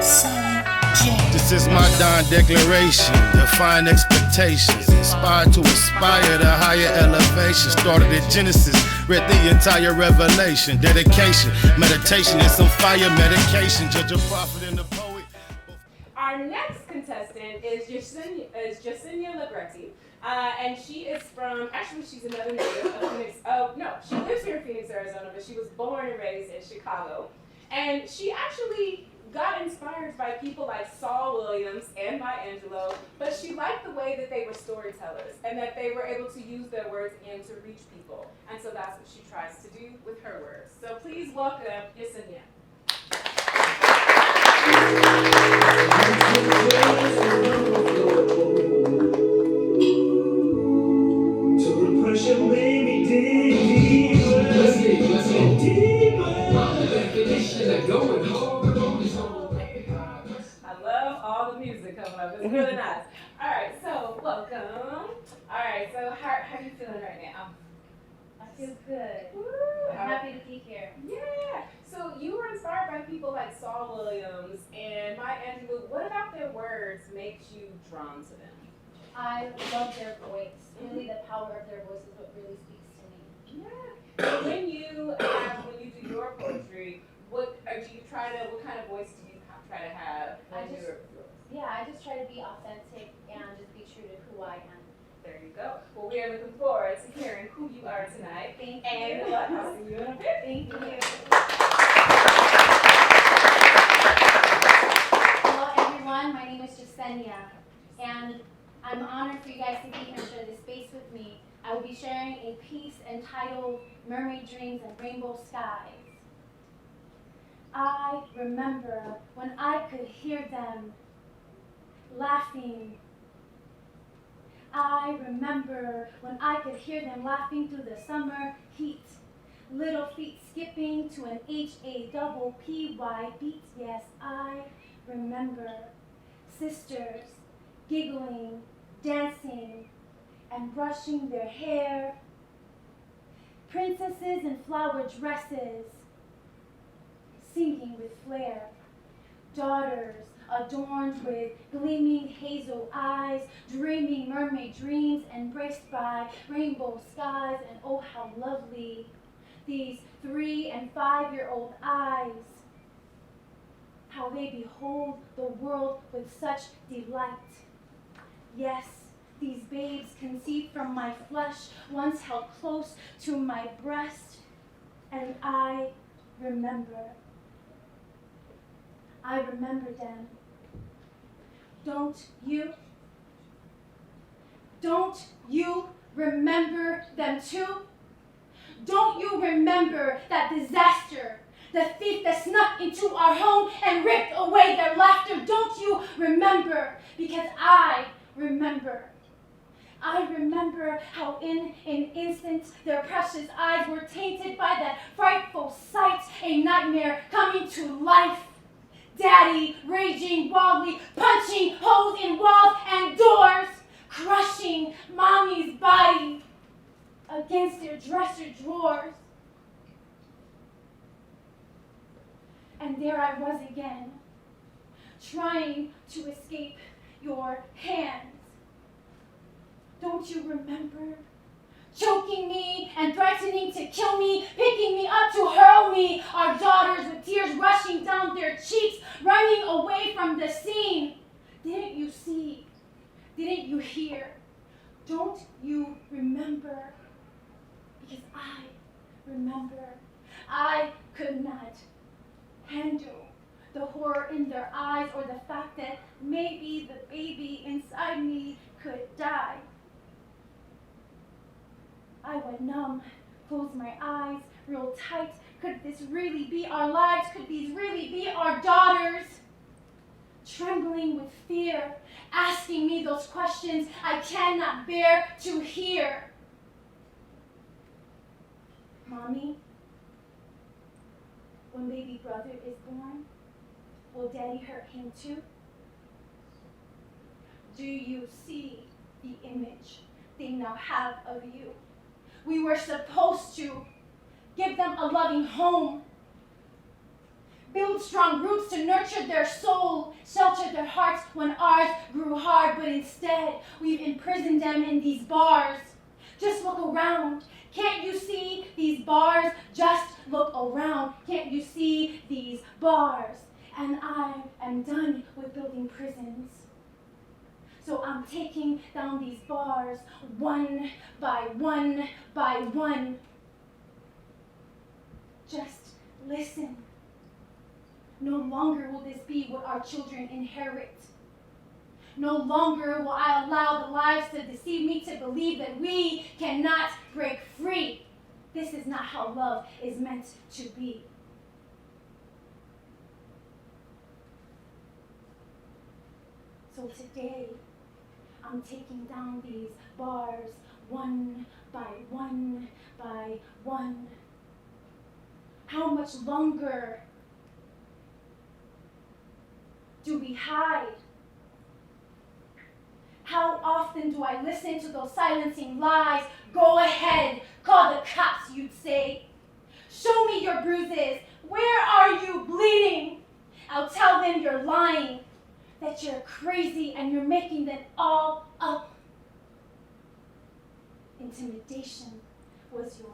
This is my dawn declaration, define expectations, inspired to aspire to higher elevation. Started at Genesis, read the entire Revelation, dedication, meditation, and some fire medication. Judge a prophet and a poet. Our next contestant is Jesenia Libretti, and she is from, actually she's another native of Phoenix, she lives here in Phoenix, Arizona, but she was born and raised in Chicago. And she actually got inspired by people like Saul Williams and Maya Angelou, but she liked the way that they were storytellers and that they were able to use their words and to reach people. And so that's what she tries to do with her words. So please welcome Jesenia. So the pressure made me dig deeper. Let's go deeper. The definition of going hard. I love all the music coming up. It's really nice. All right, so welcome. All right, so how are you feeling right now? I feel good. Woo. I'm happy to be here. Yeah. So you were inspired by people like Saul Williams and Maya Angelou. What about their words makes you drawn to them? I love their voice. Really, the power of their voice is what really speaks to me. Yeah. So when you do your poetry, what kind of voice do you try to have? I just try to be authentic and just be true to who I am. There you go. Well, we are looking forward to hearing who you are tonight. Thank And you. good luck. I'll see you in a bit. Thank you. Hello, everyone. My name is Jesenia, and I'm honored for you guys to be here and share this space with me. I will be sharing a piece entitled Mermaid Dreams and Rainbow Skies. I remember when I could hear them laughing. I remember when I could hear them laughing through the summer heat. Little feet skipping to an H-A-P-P-Y beat. Yes, I remember sisters giggling, dancing, and brushing their hair. Princesses in flower dresses, singing with flair. Daughters adorned with gleaming hazel eyes, dreaming mermaid dreams, embraced by rainbow skies. And oh, how lovely these 3- and 5-year-old eyes, how they behold the world with such delight. Yes, these babes conceived from my flesh, once held close to my breast, and I remember them. Don't you? Don't you remember them too? Don't you remember that disaster? The thief that snuck into our home and ripped away their laughter. Don't you remember? Because I remember. I remember how in an instant their precious eyes were tainted by that frightful sight, a nightmare coming to life. Daddy raging wildly, punching holes in walls and doors, crushing mommy's body against their dresser drawers. And there I was again, trying to escape your hands. Don't you remember? Choking me and threatening to kill me, picking me up to hurl me, our daughters with tears rushing down their cheeks, running away from the scene. Didn't you see? Didn't you hear? Don't you remember? Because I remember. I could not handle the horror in their eyes or the fact that maybe the baby inside me could die. I went numb, closed my eyes real tight. Could this really be our lives? Could these really be our daughters? Trembling with fear, asking me those questions I cannot bear to hear. Mommy, when baby brother is born, will Daddy hurt him too? Do you see the image they now have of you? We were supposed to give them a loving home, build strong roots to nurture their soul, shelter their hearts when ours grew hard, but instead we've imprisoned them in these bars. Just look around. Can't you see these bars? Just look around. Can't you see these bars? And I am done with building prisons. So I'm taking down these bars one by one by one. Just listen. No longer will this be what our children inherit. No longer will I allow the lies to deceive me to believe that we cannot break free. This is not how love is meant to be. So today, I'm taking down these bars one by one by one. How much longer do we hide? How often do I listen to those silencing lies? Go ahead, call the cops, you'd say. Show me your bruises. Where are you bleeding? I'll tell them you're lying, that you're crazy and you're making them all up. Intimidation was your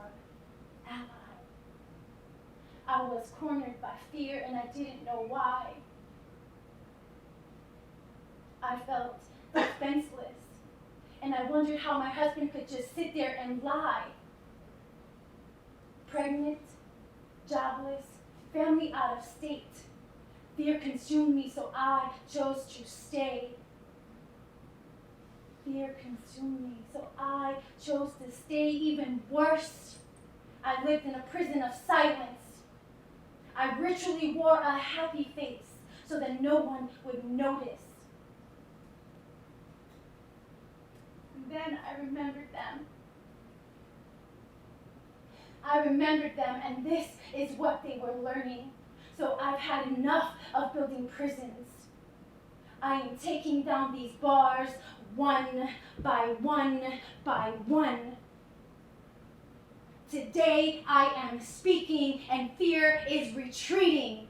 ally. I was cornered by fear and I didn't know why. I felt defenseless, and I wondered how my husband could just sit there and lie. Pregnant, jobless, family out of state. Fear consumed me, so I chose to stay. Fear consumed me, so I chose to stay. Even worse, I lived in a prison of silence. I ritually wore a happy face so that no one would notice. And then I remembered them. I remembered them, and this is what they were learning. So I've had enough of building prisons. I am taking down these bars one by one by one. Today I am speaking and fear is retreating.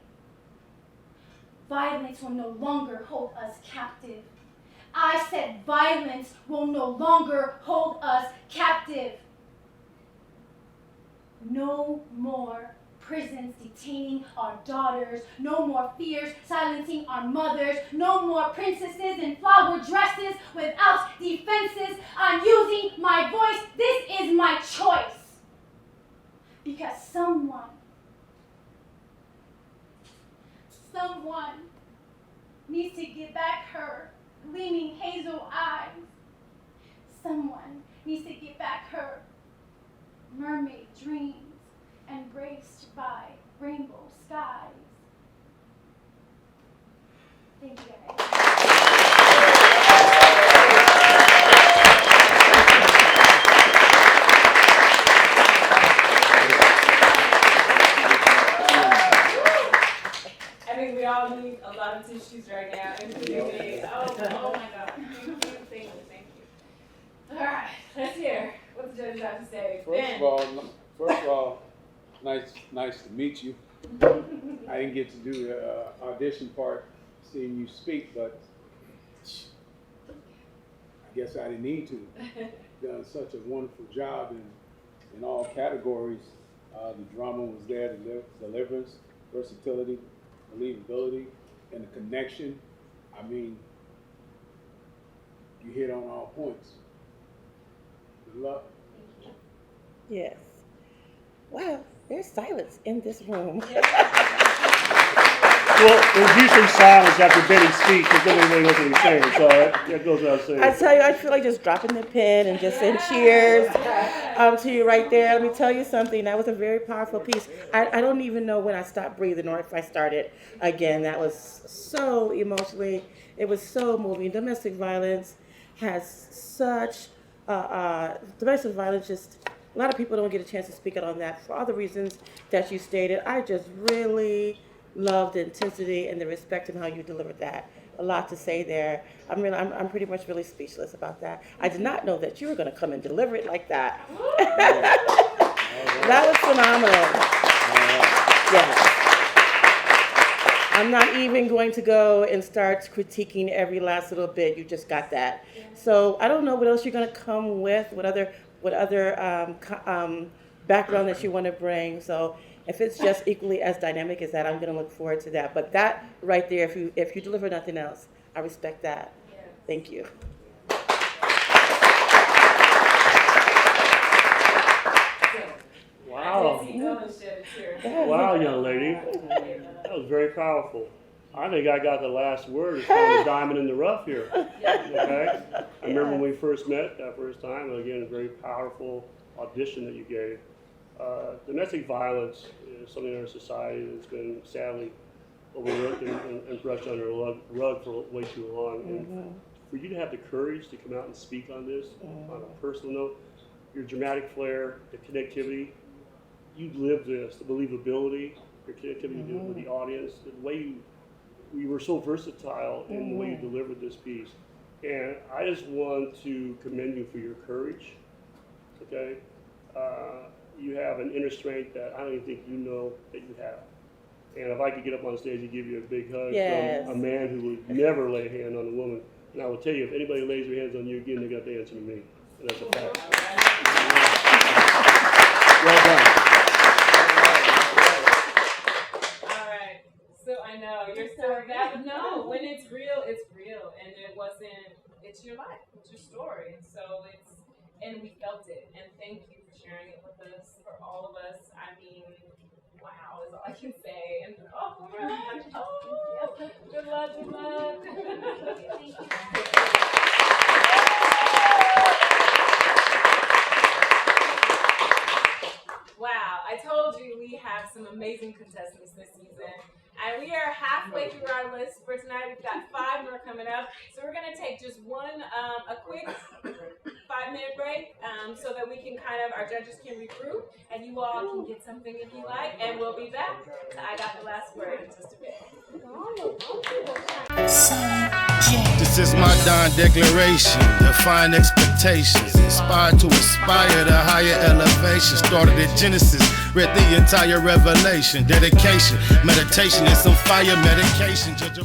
Violence will no longer hold us captive. I said violence will no longer hold us captive. No more prisons detaining our daughters. No more fears silencing our mothers. No more princesses in flower dresses without defenses. I'm using my voice. This is my choice. Because someone needs to get back her gleaming hazel eyes. Someone needs to get back her mermaid dreams embraced by rainbow skies. Thank you, guys. I think we all need a lot of tissues right now, including me. Oh my God. Thank you. All right, let's hear what the judges have to say. First of all, nice to meet you. I didn't get to do the audition part, seeing you speak, but I guess I didn't need to. You've done such a wonderful job in all categories. The drama was there, the deliverance, versatility, believability, and the connection. I mean, you hit on all points. Good luck. Yes. Wow, there's silence in this room. Well, there's usually silence after Benny's speech because then everybody knows what he's saying. So that goes without saying. I tell you, I feel like just dropping the pen and just saying cheers to you right there. Let me tell you something. That was a very powerful piece. I don't even know when I stopped breathing or if I started again. That was so emotionally, it was so moving. Domestic violence has such, domestic violence just, a lot of people don't get a chance to speak out on that for all the reasons that you stated. I just really love the intensity and the respect and how you delivered that. A lot to say there. I mean, I'm pretty much really speechless about that. I did not know that you were going to come and deliver it like that. That was phenomenal. Yes. I'm not even going to go and start critiquing every last little bit. You just got that. So I don't know what else you're going to come with, what other background that you want to bring. So if it's just equally as dynamic as that, I'm going to look forward to that. But that right there, if you deliver nothing else, I respect that. Thank you. Wow. Wow, young lady. That was very powerful. I think I got the last word. It's kind of a diamond in the rough here. Okay? I remember when we first met that first time, and again, a very powerful audition that you gave. Domestic violence is something in our society that's been sadly overlooked and brushed under the rug for way too long. And for you to have the courage to come out and speak on this on a personal note, your dramatic flair, the connectivity, you live this, the believability, your connectivity with the audience, the way you were so versatile in the way you delivered this piece. And I just want to commend you for your courage, okay? You have an inner strength that I don't even think you know that you have. And if I could get up on stage and give you a big hug from a man who would never lay a hand on a woman, and I will tell you, if anybody lays their hands on you again, they got to answer to me. And that's a fact. Well done. So I know you're so bad. No, when it's real, and it's your life, it's your story. So and we felt it. And thank you for sharing it with us, for all of us. I mean, wow is all I can say. And good luck. Wow, I told you we have some amazing contestants this season. And we are halfway through our list for tonight. We've got 5 more coming up. So we're going to take just a quick 5-minute break so that we can our judges can regroup and you all can get something if you like. And we'll be back. I got the last word in just a bit. This is my Don declaration, define expectations, inspired to aspire to higher elevation. Started at Genesis, read the entire revelation, dedication, meditation, and some fire medication. Judge